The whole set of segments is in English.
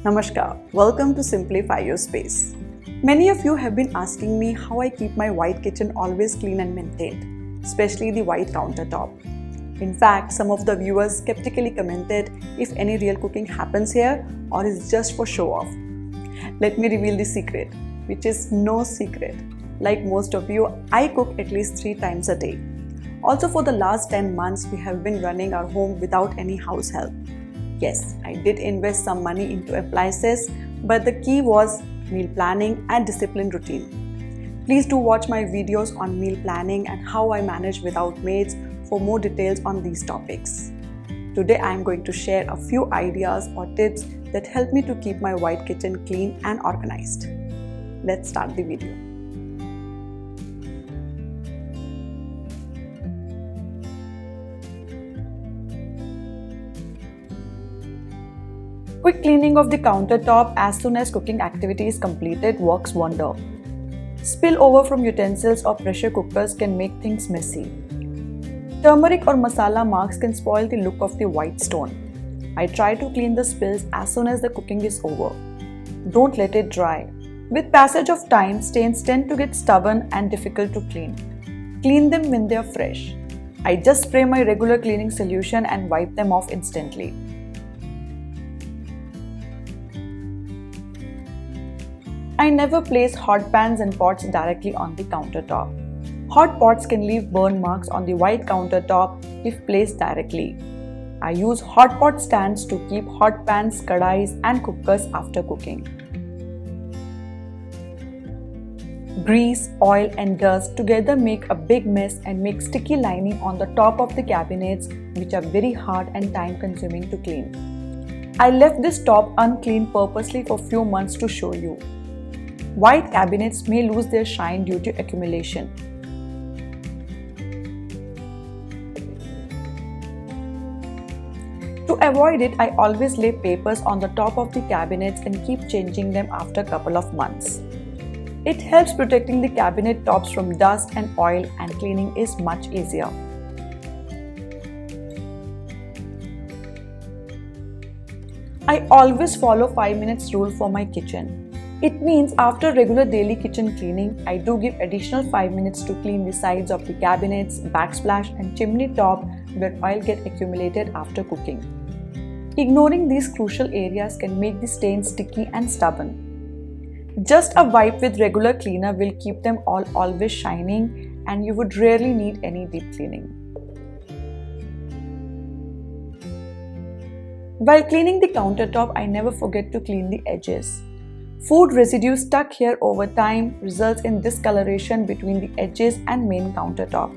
Namaskar, welcome to Simplify Your Space. Many of you have been asking me how I keep my white kitchen always clean and maintained, especially the white countertop. In fact, some of the viewers skeptically commented if any real cooking happens here or is just for show off. Let me reveal the secret, which is no secret. Like most of you, I cook at least 3 times a day. Also, for the last 10 months, we have been running our home without any house help. Yes, I did invest some money into appliances, but the key was meal planning and disciplined routine. Please do watch my videos on meal planning and how I manage without maids for more details on these topics. Today I am going to share a few ideas or tips that help me to keep my white kitchen clean and organized. Let's start the video. Quick cleaning of the countertop as soon as cooking activity is completed works wonder. Spillover from utensils or pressure cookers can make things messy. Turmeric or masala marks can spoil the look of the white stone. I try to clean the spills as soon as the cooking is over. Don't let it dry. With passage of time, stains tend to get stubborn and difficult to clean. Clean them when they are fresh. I just spray my regular cleaning solution and wipe them off instantly. I never place hot pans and pots directly on the countertop. Hot pots can leave burn marks on the white countertop if placed directly. I use hot pot stands to keep hot pans, kadais and cookers after cooking. Grease, oil and dust together make a big mess and make sticky lining on the top of the cabinets, which are very hard and time consuming to clean. I left this top unclean purposely for few months to show you. White cabinets may lose their shine due to accumulation. To avoid it, I always lay papers on the top of the cabinets and keep changing them after a couple of months. It helps protecting the cabinet tops from dust and oil, and cleaning is much easier. I always follow 5 minutes rule for my kitchen. It means after regular daily kitchen cleaning, I do give additional 5 minutes to clean the sides of the cabinets, backsplash and chimney top where oil get accumulated after cooking. Ignoring these crucial areas can make the stains sticky and stubborn. Just a wipe with regular cleaner will keep them all always shining, and you would rarely need any deep cleaning. While cleaning the countertop, I never forget to clean the edges. Food residue stuck here over time results in discoloration between the edges and main countertop.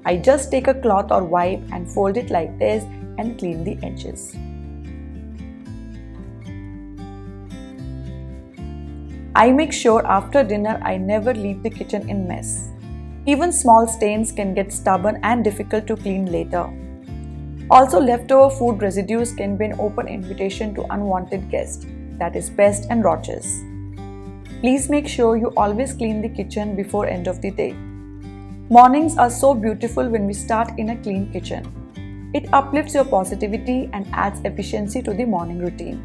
I just take a cloth or wipe and fold it like this and clean the edges. I make sure after dinner I never leave the kitchen in mess. Even small stains can get stubborn and difficult to clean later. Also, leftover food residues can be an open invitation to unwanted guests, that is pests and roaches. Please make sure you always clean the kitchen before end of the day. Mornings are so beautiful when we start in a clean kitchen. It uplifts your positivity and adds efficiency to the morning routine.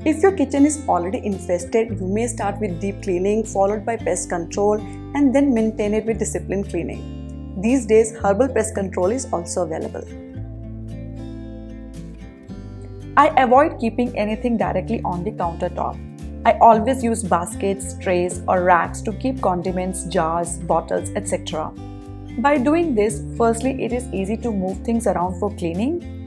If your kitchen is already infested, you may start with deep cleaning followed by pest control and then maintain it with disciplined cleaning. These days, herbal pest control is also available. I avoid keeping anything directly on the countertop. I always use baskets, trays or racks to keep condiments, jars, bottles, etc. By doing this, firstly, it is easy to move things around for cleaning.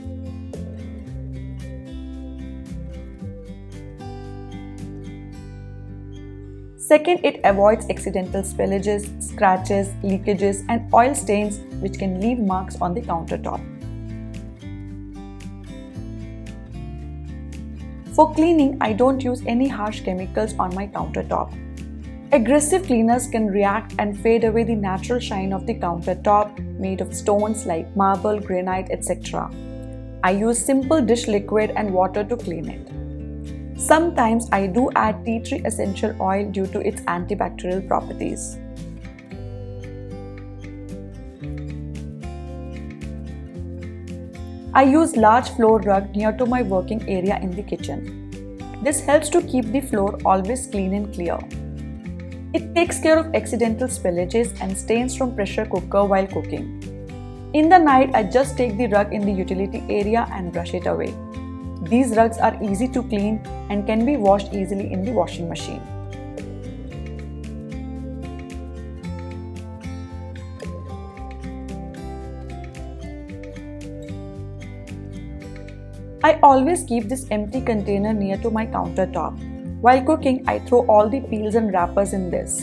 Second, it avoids accidental spillages, scratches, leakages and oil stains which can leave marks on the countertop. For cleaning, I don't use any harsh chemicals on my countertop. Aggressive cleaners can react and fade away the natural shine of the countertop made of stones like marble, granite, etc. I use simple dish liquid and water to clean it. Sometimes I do add tea tree essential oil due to its antibacterial properties. I use large floor rug near to my working area in the kitchen. This helps to keep the floor always clean and clear. It takes care of accidental spillages and stains from pressure cooker while cooking. In the night, I just take the rug in the utility area and brush it away. These rugs are easy to clean and can be washed easily in the washing machine. I always keep this empty container near to my countertop. While cooking, I throw all the peels and wrappers in this.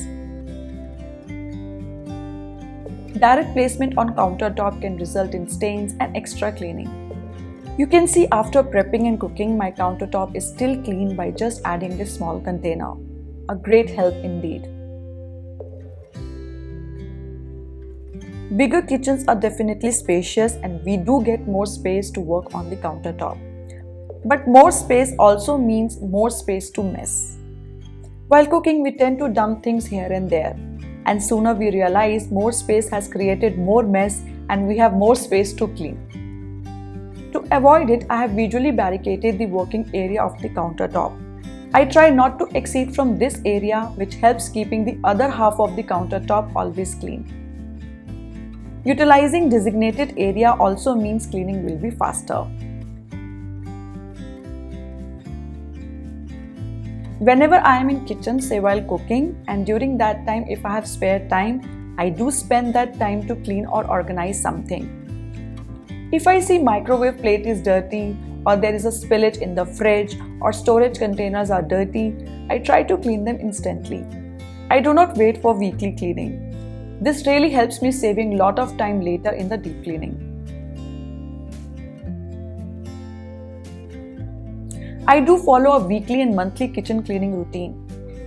Direct placement on countertop can result in stains and extra cleaning. You can see after prepping and cooking, my countertop is still clean by just adding this small container. A great help indeed. Bigger kitchens are definitely spacious and we do get more space to work on the countertop. But more space also means more space to mess. While cooking, we tend to dump things here and there, and sooner we realize more space has created more mess and we have more space to clean. To avoid it, I have visually barricaded the working area of the countertop. I try not to exceed from this area, which helps keeping the other half of the countertop always clean. Utilizing designated area also means cleaning will be faster. Whenever I am in kitchen, say while cooking, and during that time if I have spare time, I do spend that time to clean or organize something. If I see microwave plate is dirty or there is a spillage in the fridge or storage containers are dirty, I try to clean them instantly. I do not wait for weekly cleaning. This really helps me saving lot of time later in the deep cleaning. I do follow a weekly and monthly kitchen cleaning routine.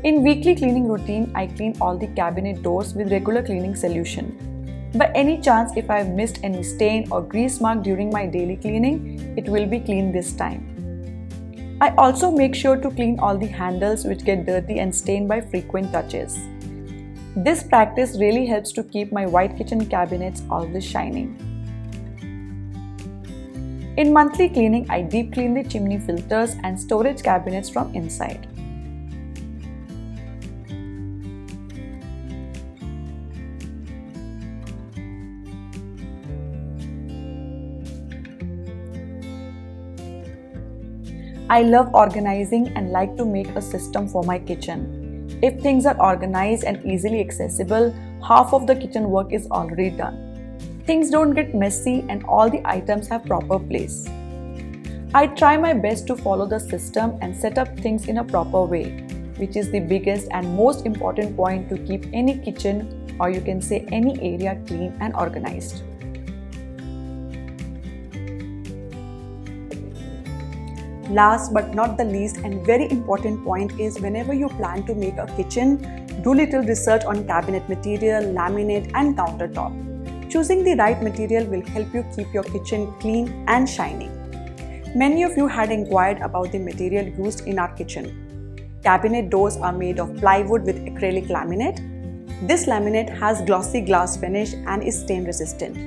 In weekly cleaning routine, I clean all the cabinet doors with regular cleaning solution. By any chance, if I have missed any stain or grease mark during my daily cleaning, it will be cleaned this time. I also make sure to clean all the handles which get dirty and stained by frequent touches. This practice really helps to keep my white kitchen cabinets always shining. In monthly cleaning, I deep clean the chimney filters and storage cabinets from inside. I love organizing and like to make a system for my kitchen. If things are organized and easily accessible, half of the kitchen work is already done. Things don't get messy and all the items have proper place. I try my best to follow the system and set up things in a proper way, which is the biggest and most important point to keep any kitchen, or you can say any area, clean and organized. Last but not the least and very important point is whenever you plan to make a kitchen, do little research on cabinet material, laminate and countertop. Choosing the right material will help you keep your kitchen clean and shining. Many of you had inquired about the material used in our kitchen. Cabinet doors are made of plywood with acrylic laminate. This laminate has glossy glass finish and is stain resistant.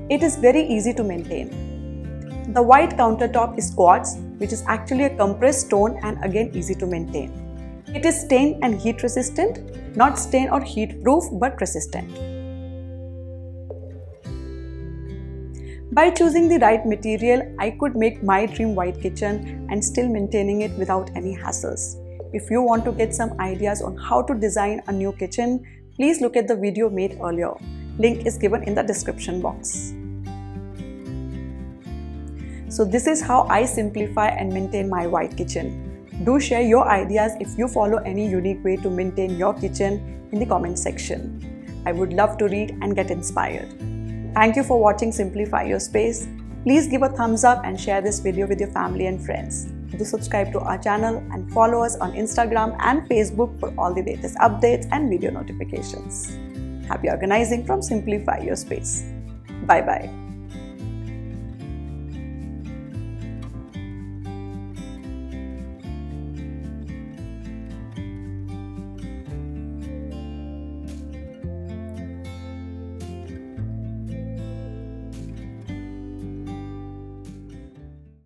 It is very easy to maintain. The white countertop is quartz, which is actually a compressed stone and again easy to maintain. It is stain and heat resistant, not stain or heat proof but resistant. By choosing the right material, I could make my dream white kitchen and still maintaining it without any hassles. If you want to get some ideas on how to design a new kitchen, please look at the video made earlier. Link is given in the description box. So this is how I simplify and maintain my white kitchen. Do share your ideas if you follow any unique way to maintain your kitchen in the comment section. I would love to read and get inspired. Thank you for watching Simplify Your Space. Please give a thumbs up and share this video with your family and friends. Do subscribe to our channel and follow us on Instagram and Facebook for all the latest updates and video notifications. Happy organizing from Simplify Your Space. Bye bye.